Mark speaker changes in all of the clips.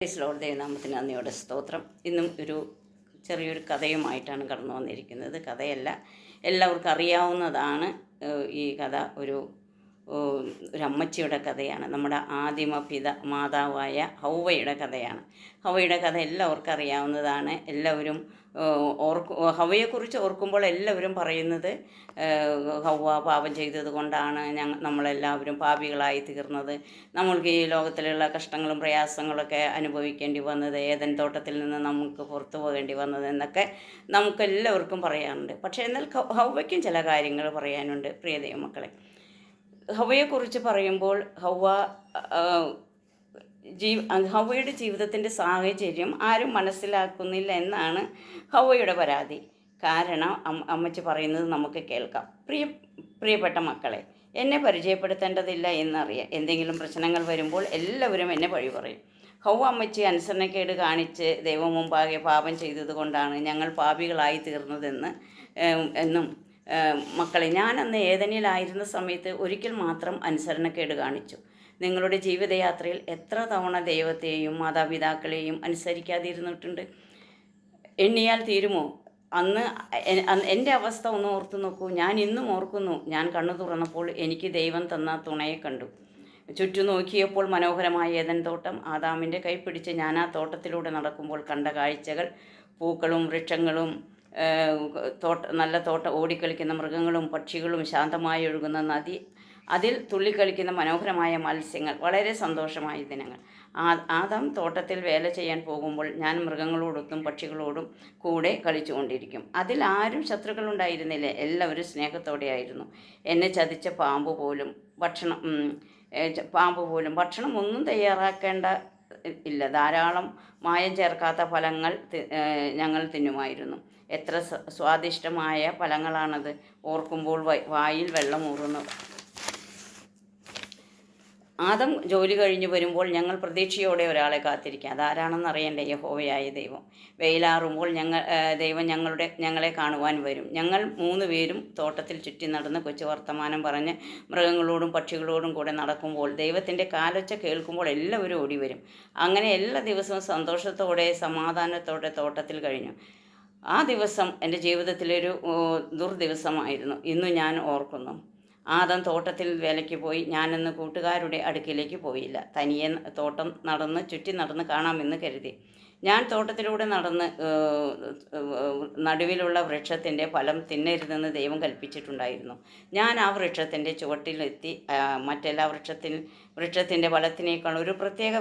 Speaker 1: Lord ദൈവനാമത്തിന് നന്ദിയോടെ സ്തോത്രം. ഇന്നും ഒരു ചെറിയൊരു കഥയുമായിട്ടാണ് കടന്നു വന്നിരിക്കുന്നത്. കഥയല്ല, എല്ലാവർക്കും അറിയാവുന്നതാണ്. ഈ കഥ ഒരു അമ്മച്ചിയുടെ കഥയാണ്. നമ്മുടെ ആദിമ മാതാവായ ഹൗവയുടെ കഥയാണ്. ഹൗവയുടെ കഥ എല്ലാവർക്കും അറിയാവുന്നതാണ്. എല്ലാവരും ഹൗവയെക്കുറിച്ച് ഓർക്കുമ്പോൾ എല്ലാവരും പറയുന്നത് ഹൗവ പാപം ചെയ്തത് കൊണ്ടാണ് നമ്മളെല്ലാവരും പാപികളായി തീർന്നത്, നമ്മൾക്ക് ഈ ലോകത്തിലുള്ള കഷ്ടങ്ങളും പ്രയാസങ്ങളൊക്കെ അനുഭവിക്കേണ്ടി വന്നത്, ഏദൻ തോട്ടത്തിൽ നിന്ന് നമുക്ക് പുറത്തു പോകേണ്ടി വന്നത് എന്നൊക്കെ നമുക്കെല്ലാവർക്കും പറയാറുണ്ട്. പക്ഷേ എന്നാൽ ഹൗവയ്ക്കും ചില കാര്യങ്ങൾ പറയാനുണ്ട്. പ്രിയ ദൈവമക്കളെ, ഹൗവയെക്കുറിച്ച് പറയുമ്പോൾ ഹൗവയുടെ ജീവിതത്തിൻ്റെ സാഹചര്യം ആരും മനസ്സിലാക്കുന്നില്ല എന്നാണ് ഹൗവയുടെ പരാതി. കാരണം അമ്മച്ചി പറയുന്നത് നമുക്ക് കേൾക്കാം. പ്രിയപ്പെട്ട മക്കളെ, എന്നെ പരിചയപ്പെടുത്തേണ്ടതില്ല എന്നറിയാം. എന്തെങ്കിലും പ്രശ്നങ്ങൾ വരുമ്പോൾ എല്ലാവരും എന്നെ പഴി പറയും. ഹൗവ അമ്മച്ചി അനുസരണക്കേട് കാണിച്ച് ദൈവം മുമ്പാകെ പാപം ചെയ്തതുകൊണ്ടാണ് ഞങ്ങൾ പാപികളായി എന്നും മക്കളെ, ഞാനന്ന് ഏദനിലായിരുന്ന സമയത്ത് ഒരിക്കൽ മാത്രം അനുസരണക്കേട് കാണിച്ചു. നിങ്ങളുടെ ജീവിതയാത്രയിൽ എത്ര തവണ ദൈവത്തെയും മാതാപിതാക്കളെയും അനുസരിക്കാതിരുന്നിട്ടുണ്ട്? എണ്ണിയാൽ തീരുമോ? അന്ന് എൻ്റെ അവസ്ഥ ഒന്ന് ഓർത്തു നോക്കൂ. ഞാൻ ഇന്നും ഓർക്കുന്നു. ഞാൻ കണ്ണു തുറന്നപ്പോൾ എനിക്ക് ദൈവം തന്ന തുണയെ കണ്ടു. ചുറ്റും നോക്കിയപ്പോൾ മനോഹരമായ ഏദൻ തോട്ടം. ആദാമിൻ്റെ കൈ പിടിച്ച് ഞാൻ ആ തോട്ടത്തിലൂടെ നടക്കുമ്പോൾ കണ്ട കാഴ്ചകൾ, പൂക്കളും വൃക്ഷങ്ങളും, നല്ല ഓടിക്കളിക്കുന്ന മൃഗങ്ങളും പക്ഷികളും, ശാന്തമായി ഒഴുകുന്ന നദി, അതിൽ തുള്ളിക്കളിക്കുന്ന മനോഹരമായ മത്സ്യങ്ങൾ, വളരെ സന്തോഷമായ ദിനങ്ങൾ. ആദാം തോട്ടത്തിൽ വേല ചെയ്യാൻ പോകുമ്പോൾ ഞാൻ മൃഗങ്ങളോടൊത്തും പക്ഷികളോടും കൂടെ കളിച്ചുകൊണ്ടിരിക്കും. അതിൽ ആരും ശത്രുക്കളുണ്ടായിരുന്നില്ല. എല്ലാവരും സ്നേഹത്തോടെയായിരുന്നു. എന്നെ ചതിച്ച പാമ്പ് പോലും ഭക്ഷണം ഒന്നും തയ്യാറാക്കേണ്ട ഇല്ല. ധാരാളം മായം ചേർക്കാത്ത ഫലങ്ങൾ ഞങ്ങൾ തിന്നുമായിരുന്നു. എത്ര സ്വാദിഷ്ടമായ ഫലങ്ങളാണത്! ഓർക്കുമ്പോൾ വായിൽ വെള്ളമൂറുന്നു. ആദം ജോലി കഴിഞ്ഞ് വരുമ്പോൾ ഞങ്ങൾ പ്രതീക്ഷയോടെ ഒരാളെ കാത്തിരിക്കുക. അതാരാണെന്ന് അറിയണ്ടേ? യഹോവയായ ദൈവം. വെയിലാറുമ്പോൾ ദൈവം ഞങ്ങളെ കാണുവാൻ വരും. ഞങ്ങൾ 3 പേരും തോട്ടത്തിൽ ചുറ്റി നടന്ന് കൊച്ചു വർത്തമാനം പറഞ്ഞ് മൃഗങ്ങളോടും പക്ഷികളോടും കൂടെ നടക്കുമ്പോൾ ദൈവത്തിൻ്റെ കാലൊച്ച കേൾക്കുമ്പോൾ എല്ലാവരും ഓടി വരും. അങ്ങനെ എല്ലാ ദിവസവും സന്തോഷത്തോടെ സമാധാനത്തോടെ തോട്ടത്തിൽ കഴിഞ്ഞു. ആ ദിവസം എൻ്റെ ജീവിതത്തിലൊരു ദുർദിവസമായിരുന്നു. ഇന്നും ഞാൻ ഓർക്കുന്നു. ആദം തോട്ടത്തിൽ വേലയ്ക്ക് പോയി. ഞാനിന്ന് കൂട്ടുകാരുടെ അടുക്കിലേക്ക് പോയില്ല. തനിയെ തോട്ടം ചുറ്റി നടന്ന് കാണാമെന്ന് കരുതി. ഞാൻ തോട്ടത്തിലൂടെ നടുവിലുള്ള വൃക്ഷത്തിൻ്റെ ഫലം തിന്നരുതെന്ന് ദൈവം കൽപ്പിച്ചിട്ടുണ്ടായിരുന്നു. ഞാൻ ആ വൃക്ഷത്തിൻ്റെ ചുവട്ടിലെത്തി. മറ്റെല്ലാ വൃക്ഷത്തിൻ്റെ ഫലത്തിനേക്കാൾ ഒരു പ്രത്യേക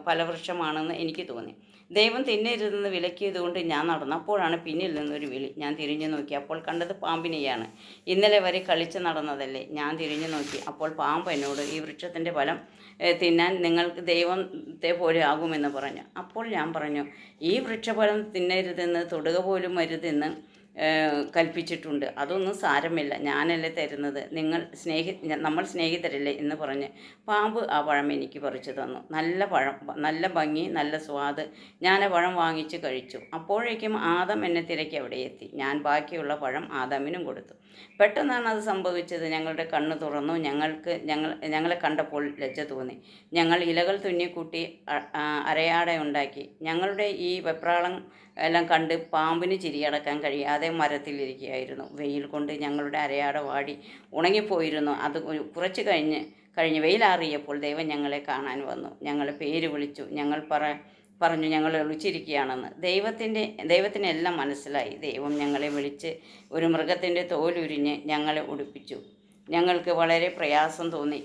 Speaker 1: ഫലവൃക്ഷമാണെന്ന് എനിക്ക് തോന്നി. ദൈവം തിന്നരുതെന്ന് വിലക്കിയതുകൊണ്ട് ഞാൻ നടന്നു. അപ്പോഴാണ് പിന്നിൽ നിന്നൊരു വിളി. ഞാൻ തിരിഞ്ഞു നോക്കി. അപ്പോൾ കണ്ടത് പാമ്പിനെയാണ്. ഇന്നലെ വരെ കളിച്ച് നടന്നതല്ലേ? ഞാൻ തിരിഞ്ഞു നോക്കി. അപ്പോൾ പാമ്പ് എന്നോട്, ഈ വൃക്ഷത്തിൻ്റെ ഫലം തിന്നാൻ നിങ്ങൾക്ക് ദൈവത്തെ പോലെ ആകുമെന്ന് പറഞ്ഞു. അപ്പോൾ ഞാൻ പറഞ്ഞു, ഈ വൃക്ഷഫലം തിന്നരുതെന്ന്, തൊടുക പോലും അരുതെന്ന് കൽപ്പിച്ചിട്ടുണ്ട്. അതൊന്നും സാരമില്ല, ഞാനല്ലേ തരുന്നത്. നമ്മൾ സ്നേഹിതരല്ലേ എന്ന് പറഞ്ഞ് പാമ്പ് ആ പഴം എനിക്ക് പറിച്ചു തന്നു. നല്ല പഴം, നല്ല ഭംഗി, നല്ല സ്വാദ്. ഞാൻ ആ പഴം വാങ്ങിച്ച് കഴിച്ചു. അപ്പോഴേക്കും ആദം എന്നെ തിരക്കി അവിടെ എത്തി. ഞാൻ ബാക്കിയുള്ള പഴം ആദാമിനും കൊടുത്തു. പെട്ടെന്നാണ് അത് സംഭവിച്ചത്. ഞങ്ങളുടെ കണ്ണ് തുറന്നു. ഞങ്ങളെ കണ്ടപ്പോൾ ലജ്ജ തോന്നി. ഞങ്ങൾ ഇലകൾ തുന്നിക്കൂട്ടി അരയാട ഉണ്ടാക്കി. ഞങ്ങളുടെ ഈ വെപ്രാളം എല്ലാം കണ്ട് പാമ്പിന് ചിരിയടക്കാൻ കഴിയാതെ മരത്തിലിരിക്കുകയായിരുന്നു. വെയിൽ കൊണ്ട് ഞങ്ങളുടെ അരയാട വാടി ഉണങ്ങിപ്പോയിരുന്നു. അത് കുറച്ച് കഴിഞ്ഞ് വെയിലാറിയപ്പോൾ ദൈവം ഞങ്ങളെ കാണാൻ വന്നു. ഞങ്ങളെ പേര് വിളിച്ചു. പറഞ്ഞു ഞങ്ങൾ ഒളിച്ചിരിക്കുകയാണെന്ന്. ദൈവത്തിനെല്ലാം മനസ്സിലായി. ദൈവം ഞങ്ങളെ വിളിച്ച് ഒരു മൃഗത്തിൻ്റെ തോലുരിഞ്ഞ് ഞങ്ങളെ ഉടുപ്പിച്ചു. ഞങ്ങൾക്ക് വളരെ പ്രയാസം തോന്നി.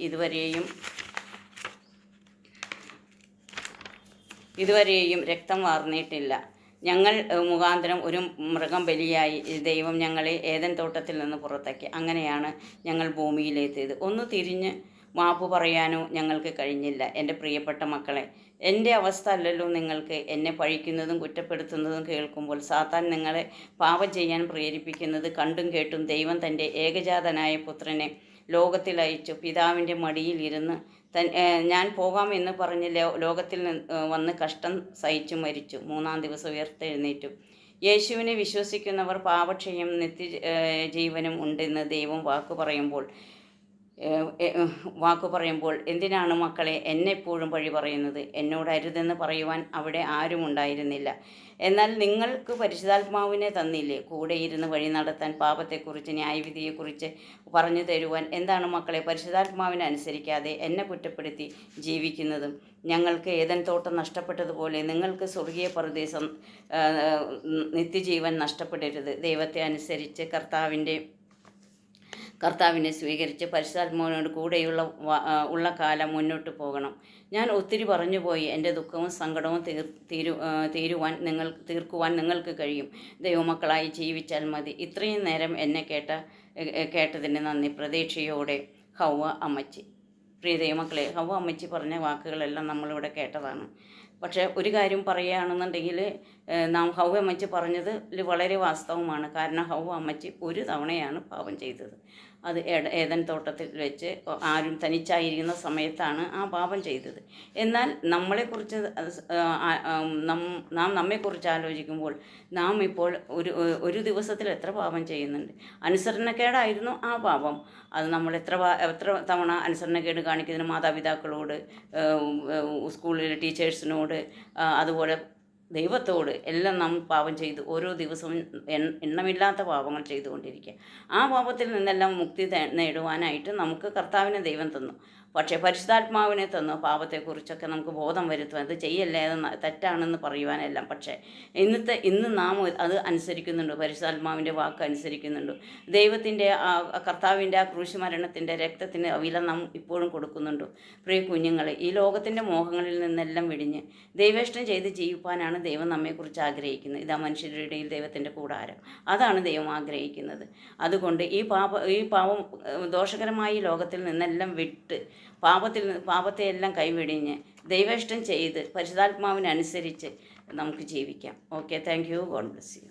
Speaker 1: ഇതുവരെയും രക്തം വാർന്നിട്ടില്ല. ഞങ്ങൾ മുഖാന്തരം ഒരു മൃഗം ബലിയായി ദൈവം ഞങ്ങളെ ഏദൻ തോട്ടത്തിൽ നിന്ന് പുറത്താക്കി. അങ്ങനെയാണ് ഞങ്ങൾ ഭൂമിയിലെത്തിയത്. ഒന്ന് തിരിഞ്ഞ് മാപ്പ് പറയാനോ ഞങ്ങൾക്ക് കഴിഞ്ഞില്ല. എൻ്റെ പ്രിയപ്പെട്ട മക്കളെ, എൻ്റെ അവസ്ഥ അല്ലല്ലോ നിങ്ങൾക്ക്. എന്നെ പഴിക്കുന്നതും കുറ്റപ്പെടുത്തുന്നതും കേൾക്കുമ്പോൾ സാത്താൻ നിങ്ങളെ പാപം ചെയ്യാൻ പ്രേരിപ്പിക്കുന്നത് കണ്ടും കേട്ടും ദൈവം തൻ്റെ ഏകജാതനായ പുത്രനെ ലോകത്തിൽ അയച്ചു. പിതാവിൻ്റെ മടിയിൽ ഇരുന്ന് ഞാൻ പോകാമെന്ന് പറഞ്ഞ് ലോകത്തിൽ വന്ന് കഷ്ടം സഹിച്ചു മരിച്ചു. 3-ാം ദിവസം ഉയർത്തെഴുന്നേറ്റു. യേശുവിനെ വിശ്വസിക്കുന്നവർ പാപക്ഷയം നിത്യജീവനും ഉണ്ടെന്ന് ദൈവം വാക്ക് പറയുമ്പോൾ വാക്കു പറയുമ്പോൾ, എന്തിനാണ് മക്കളെ എന്നെപ്പോഴും പഴി പറയുന്നത്? എന്നോട് അരുതെന്ന് പറയുവാൻ അവിടെ ആരും ഉണ്ടായിരുന്നില്ല. എന്നാൽ നിങ്ങൾക്ക് പരിശുദ്ധാത്മാവിനെ തന്നില്ലേ, കൂടെ ഇരുന്ന് വഴി നടത്താൻ, പാപത്തെക്കുറിച്ച് ന്യായവിധിയെക്കുറിച്ച് പറഞ്ഞു തരുവാൻ? എന്താണ് മക്കളെ പരിശുദ്ധാത്മാവിനെ അനുസരിക്കാതെ എന്നെ കുറ്റപ്പെടുത്തി ജീവിക്കുന്നതും? ഞങ്ങൾക്ക് ഏദൻ തോട്ടം നഷ്ടപ്പെട്ടതുപോലെ നിങ്ങൾക്ക് സ്വർഗീയ പറുദീസം നിത്യജീവൻ നഷ്ടപ്പെടരുത്. ദൈവത്തെ അനുസരിച്ച് കർത്താവിനെ സ്വീകരിച്ച് പരിശുദ്ധാത്മാവിനോട് കൂടെയുള്ള കാലം മുന്നോട്ട് പോകണം. ഞാൻ ഒത്തിരി പറഞ്ഞുപോയി. എൻ്റെ ദുഃഖവും സങ്കടവും തീർക്കുവാൻ നിങ്ങൾക്ക് കഴിയും. ദൈവമക്കളായി ജീവിച്ചാൽ മതി. ഇത്രയും നേരം എന്നെ കേട്ടതിന് നന്ദി. പ്രതീക്ഷയോടെ ഹൗവ അമ്മച്ചി. പ്രിയ ദൈവമക്കളെ, ഹൗവ അമ്മച്ചി പറഞ്ഞ വാക്കുകളെല്ലാം നമ്മളിവിടെ കേട്ടതാണ്. പക്ഷേ ഒരു കാര്യം പറയുകയാണെന്നുണ്ടെങ്കിൽ, നാം ഹൗവ അമ്മച്ചി പറഞ്ഞത് വളരെ വാസ്തവമാണ്. കാരണം ഹൗവ അമ്മച്ചി ഒരു തവണയാണ് പാപം ചെയ്തത്. അത് ഏദൻ തോട്ടത്തിൽ വെച്ച് ആരും തനിച്ചായിരിക്കുന്ന സമയത്താണ് ആ പാപം ചെയ്തത്. എന്നാൽ നമ്മളെക്കുറിച്ച് നാം നമ്മെക്കുറിച്ച് ആലോചിക്കുമ്പോൾ നാം ഇപ്പോൾ ഒരു ദിവസത്തിൽ എത്ര പാപം ചെയ്യുന്നുണ്ട്? അനുസരണക്കേടായിരുന്നു ആ പാപം. അത് നമ്മൾ എത്ര തവണ അനുസരണക്കേട് കാണിക്കുന്നതിന് മാതാപിതാക്കളോട്, സ്കൂളിലെ ടീച്ചേഴ്സിനോട്, അതുപോലെ ദൈവത്തോട് എല്ലാം നാം പാപം ചെയ്തു ഓരോ ദിവസവും എണ്ണമില്ലാത്ത പാപങ്ങൾ ചെയ്തുകൊണ്ടിരിക്കുക. ആ പാപത്തിൽ നിന്നെല്ലാം മുക്തി നേടുവാനായിട്ട് നമുക്ക് കർത്താവിനെ ദൈവം തന്നു. പക്ഷേ പരിശുദ്ധാത്മാവിനെ തന്നു പാപത്തെക്കുറിച്ചൊക്കെ നമുക്ക് ബോധം വരുത്തുവാൻ. അത് ചെയ്യല്ലേ, അത് തെറ്റാണെന്ന് പറയുവാനെല്ലാം. പക്ഷേ ഇന്ന് നാം അത് അനുസരിക്കുന്നുണ്ട്, പരിശുദ്ധാത്മാവിൻ്റെ വാക്ക് അനുസരിക്കുന്നുണ്ട്. ദൈവത്തിൻ്റെ കർത്താവിൻ്റെ ആ ക്രൂശ് മരണത്തിൻ്റെ രക്തത്തിന് വില നാം ഇപ്പോഴും കൊടുക്കുന്നുണ്ട്. പ്രിയ കുഞ്ഞുങ്ങളെ, ഈ ലോകത്തിൻ്റെ മോഹങ്ങളിൽ നിന്നെല്ലാം വെടിഞ്ഞ് ദൈവേഷ്ടം ചെയ്ത് ജീവിപ്പാനാണ് ദൈവം നമ്മെക്കുറിച്ച് ആഗ്രഹിക്കുന്നത്. ഇതാ മനുഷ്യരുടെ ഇടയിൽ ദൈവത്തിൻ്റെ കൂടാരം. അതാണ് ദൈവം ആഗ്രഹിക്കുന്നത്. അതുകൊണ്ട് ഈ പാപം ദോഷകരമായ ലോകത്തിൽ നിന്നെല്ലാം വിട്ട് പാപത്തെയെല്ലാം കൈവെടിഞ്ഞ് ദൈവേഷ്ടം ചെയ്ത് പരിശുദ്ധാത്മാവിനനുസരിച്ച് നമുക്ക് ജീവിക്കാം. Okay, thank you. God bless you.